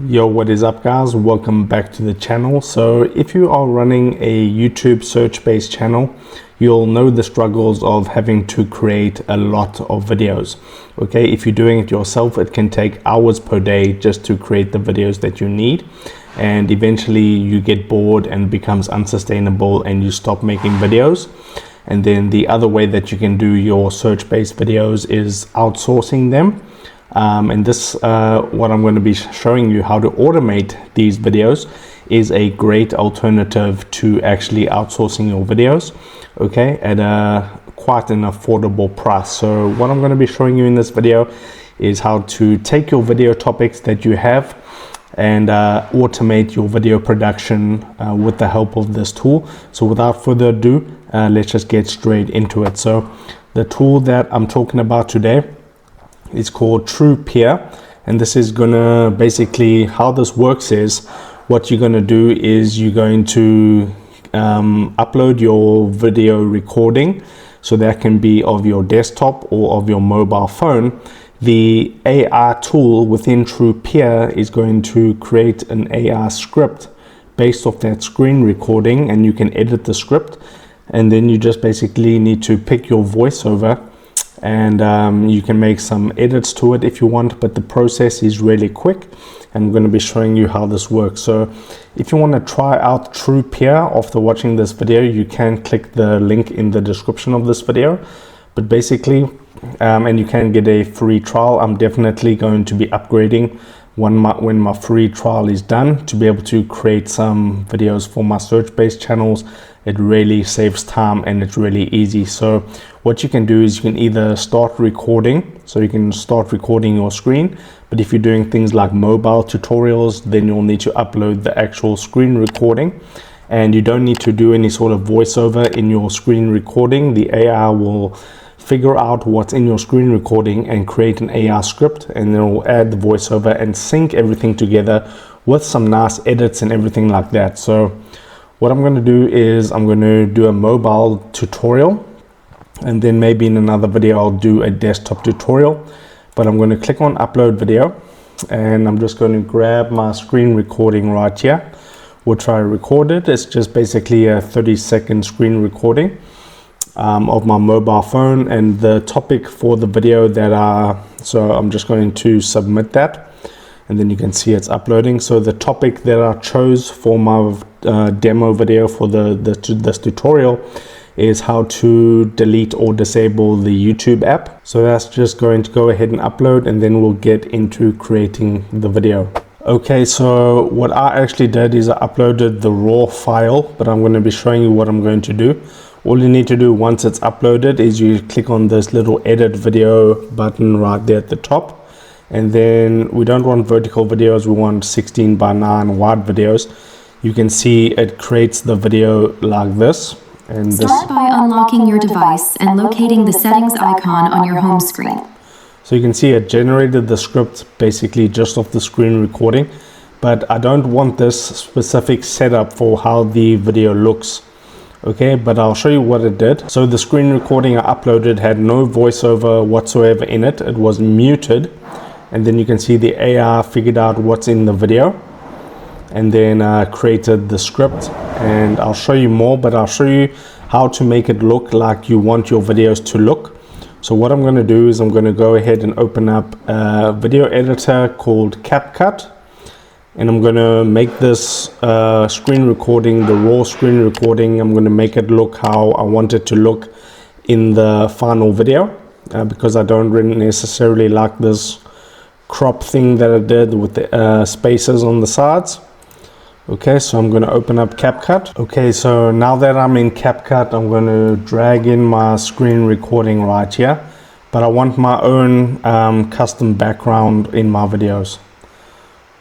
Yo, what is up guys? Welcome back to the channel. So if you are running a YouTube search-based channel, you'll know the struggles of having to create a lot of videos. Okay, if you're doing it yourself, it can take hours per day just to create the videos that you need, and eventually you get bored and becomes unsustainable and you stop making videos. And then the other way that you can do your search-based videos is outsourcing them. And this what I'm going to be showing you how to automate these videos is a great alternative to actually outsourcing your videos, okay, at quite an affordable price. So what I'm going to be showing you in this video is how to take your video topics that you have and automate your video production with the help of this tool. So without further ado, let's just get straight into it. So the tool that I'm talking about today, it's called TruePeer, and this is gonna basically, how this works is, what you're gonna do is you're going to upload your video recording, so that can be of your desktop or of your mobile phone. The AI tool within TruePeer is going to create an AI script based off that screen recording, and you can edit the script, and then you just basically need to pick your voiceover, and you can make some edits to it if you want, but the process is really quick, and I'm going to be showing you how this works. So if you want to try out TruePeer after watching this video, you can click the link in the description of this video. But basically, and you can get a free trial. I'm definitely going to be upgrading when my free trial is done to be able to create some videos for my search-based channels. It really saves time and it's really easy. So what you can do is you can either start recording, so you can start recording your screen, but if you're doing things like mobile tutorials, then you'll need to upload the actual screen recording, and you don't need to do any sort of voiceover in your screen recording. The AI will figure out what's in your screen recording and create an AI script, and then we'll add the voiceover and sync everything together with some nice edits and everything like that. So what I'm going to do is I'm going to do a mobile tutorial, and then maybe in another video I'll do a desktop tutorial. But I'm going to click on upload video, and I'm just going to grab my screen recording right here, which I recorded. It's just basically a 30-second screen recording of my mobile phone, and the topic for the video so I'm just going to submit that, and then you can see it's uploading. So the topic that I chose for my demo video for this tutorial is how to delete or disable the YouTube app. So that's just going to go ahead and upload, and then we'll get into creating the video. Okay, so what I actually did is I uploaded the raw file, but I'm going to be showing you what I'm going to do. All you need to do once it's uploaded is you click on this little edit video button right there at the top, and then we don't want vertical videos, we want 16:9 wide videos. You can see it creates the video like this. And start by unlocking your device and locating the settings icon on your home screen. So you can see it generated the script basically just off the screen recording, but I don't want this specific setup for how the video looks. Okay, but I'll show you what it did. So the screen recording I uploaded had no voiceover whatsoever in it. It was muted, and then you can see the AI figured out what's in the video, and then created the script. And I'll show you more, but I'll show you how to make it look like you want your videos to look. So what I'm going to do is I'm going to go ahead and open up a video editor called CapCut, and I'm going to make this screen recording, the raw screen recording, I'm going to make it look how I want it to look in the final video, because I don't really necessarily like this crop thing that I did with the spaces on the sides. Okay, so I'm going to open up CapCut. Okay, so now that I'm in CapCut, I'm going to drag in my screen recording right here, but I want my own custom background in my videos.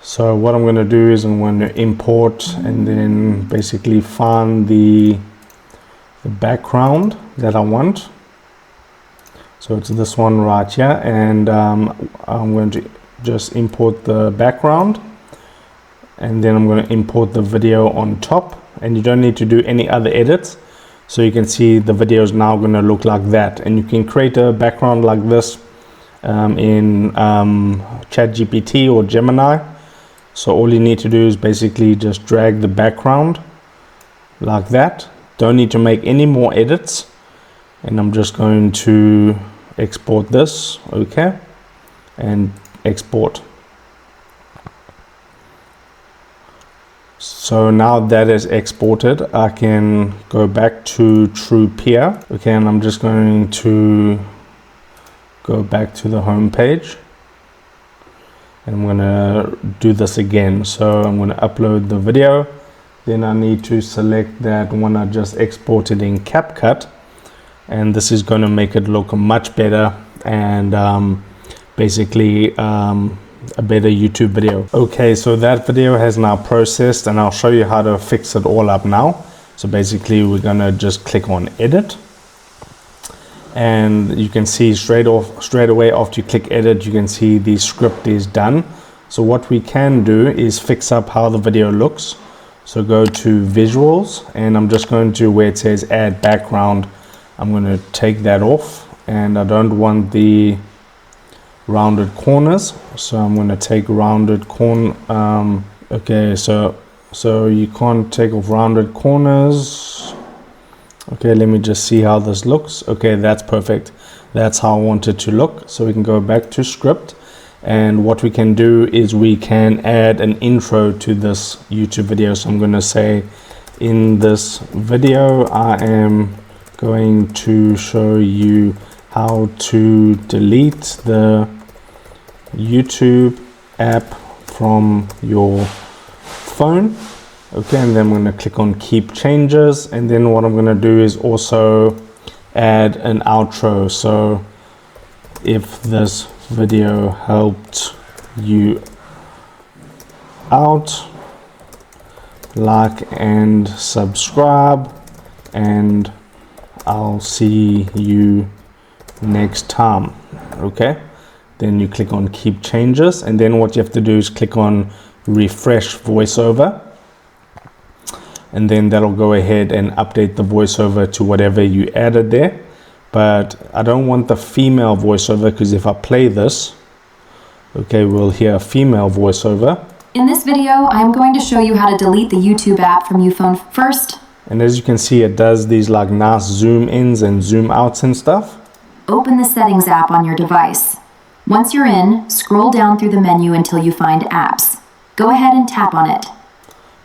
So what I'm going to do is I'm going to import and then basically find the background that I want. So it's this one right here, and I'm going to just import the background, and then I'm going to import the video on top, and you don't need to do any other edits. So you can see the video is now going to look like that, and you can create a background like this in ChatGPT or Gemini. So all you need to do is basically just drag the background like that. Don't need to make any more edits. And I'm just going to export this, okay, and export. So now that is exported, I can go back to TruePeer, okay, and I'm just going to go back to the home page, and I'm going to do this again. So I'm going to upload the video, then I need to select that one I just exported in CapCut, and this is going to make it look much better and basically a better YouTube video. Okay, so that video has now processed, and I'll show you how to fix it all up now. So basically we're gonna just click on edit, and you can see straight away after you click edit, you can see the script is done. So what we can do is fix up how the video looks. So go to visuals, and I'm just going to where it says add background, I'm going to take that off, and I don't want the rounded corners, so I'm going to take rounded corner. Okay, so you can't take off rounded corners. Okay, let me just see how this looks. Okay, that's perfect. That's how I want it to look. So we can go back to script, and what we can do is we can add an intro to this YouTube video. So I'm going to say, in this video I am going to show you how to delete the YouTube app from your phone. Okay, and then I'm going to click on keep changes, and then what I'm going to do is also add an outro. So if this video helped you out, like and subscribe, and I'll see you next time. Okay, then you click on keep changes, and then what you have to do is click on refresh voiceover, and then that'll go ahead and update the voiceover to whatever you added there. But I don't want the female voiceover, because if I play this, okay, we'll hear a female voiceover. In this video, I'm going to show you how to delete the YouTube app from your phone first. And as you can see, it does these like nice zoom ins and zoom outs and stuff. Open the Settings app on your device. Once you're in, scroll down through the menu until you find Apps. Go ahead and tap on it.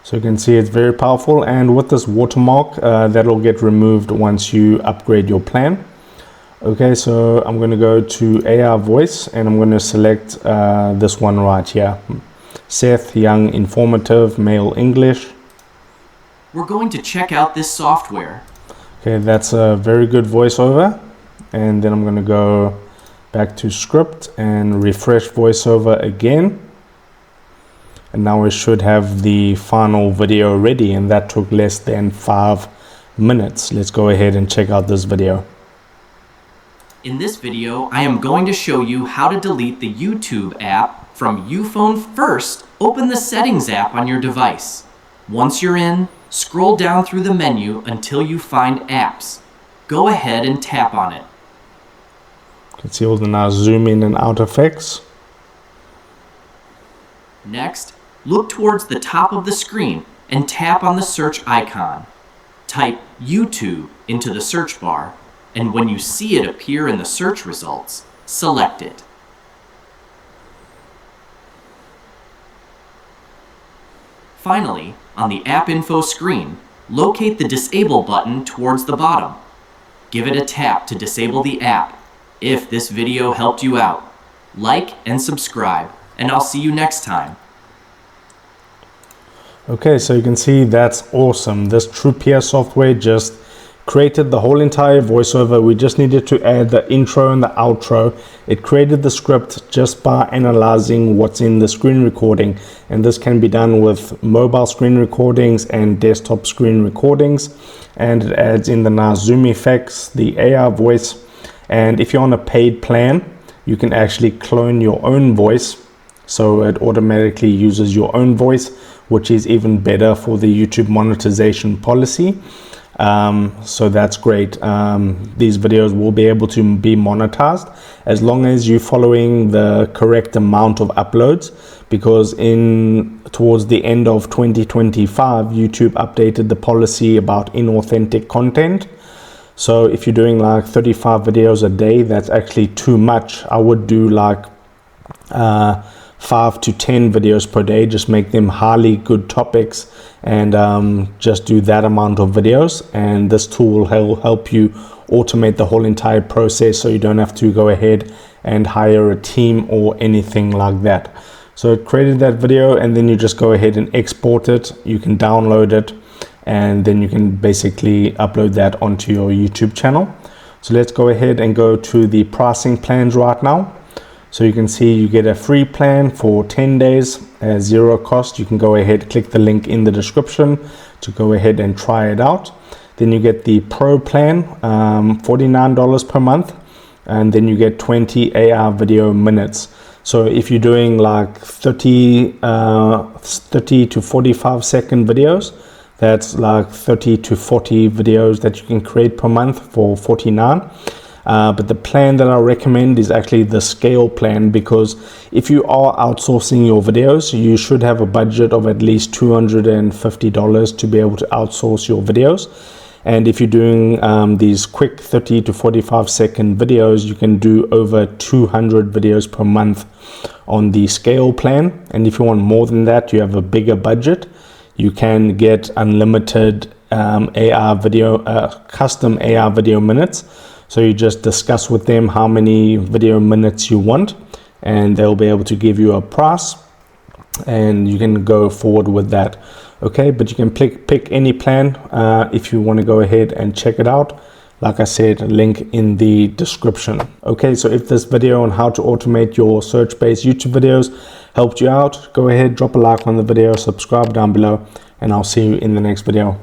So you can see it's very powerful, and with this watermark, that'll get removed once you upgrade your plan. Okay, so I'm going to go to AI voice, and I'm going to select this one right here. Seth, young, informative, male English. We're going to check out this software. Okay, that's a very good voiceover. And then I'm going to go back to script and refresh voiceover again. And now we should have the final video ready, and that took less than 5 minutes. Let's go ahead and check out this video. In this video, I am going to show you how to delete the YouTube app from YouPhone. First, open the Settings app on your device. Once you're in, scroll down through the menu until you find Apps. Go ahead and tap on it. You can see all the nice zoom in and out effects. Next, look towards the top of the screen and tap on the search icon. Type YouTube into the search bar, and when you see it appear in the search results, select it. Finally, on the App Info screen, locate the Disable button towards the bottom. Give it a tap to disable the app. If this video helped you out, like and subscribe, and I'll see you next time. Okay, so you can see that's awesome. This TruePeer software just created the whole entire voiceover. We just needed to add the intro and the outro. It created the script just by analyzing what's in the screen recording, and this can be done with mobile screen recordings and desktop screen recordings. And it adds in the nice zoom effects, the AI voice, and if you're on a paid plan, you can actually clone your own voice, so it automatically uses your own voice, which is even better for the YouTube monetization policy. So that's great. These videos will be able to be monetized as long as you're following the correct amount of uploads, because towards the end of 2025 YouTube updated the policy about inauthentic content. So if you're doing like 35 videos a day, that's actually too much. I would do like 5 to 10 videos per day. Just make them highly good topics and just do that amount of videos, and this tool will help you automate the whole entire process, so you don't have to go ahead and hire a team or anything like that. So it created that video, and then you just go ahead and export it. You can download it, and then you can basically upload that onto your YouTube channel. So let's go ahead and go to the pricing plans right now. So you can see you get a free plan for 10 days at zero cost. You can go ahead, click the link in the description to go ahead and try it out. Then you get the pro plan, $49 per month, and then you get 20 AR video minutes. So if you're doing like 30 to 45 second videos, that's like 30 to 40 videos that you can create per month for $49. But the plan that I recommend is actually the scale plan, because if you are outsourcing your videos, you should have a budget of at least $250 to be able to outsource your videos. And if you're doing these quick 30 to 45 second videos, you can do over 200 videos per month on the scale plan. And if you want more than that, you have a bigger budget, you can get unlimited AR video, custom AR video minutes. So you just discuss with them how many video minutes you want, and they'll be able to give you a price, and you can go forward with that. Okay, but you can pick any plan if you want to go ahead and check it out. Like I said, link in the description. Okay, so if this video on how to automate your search-based YouTube videos helped you out, go ahead, drop a like on the video, subscribe down below, and I'll see you in the next video.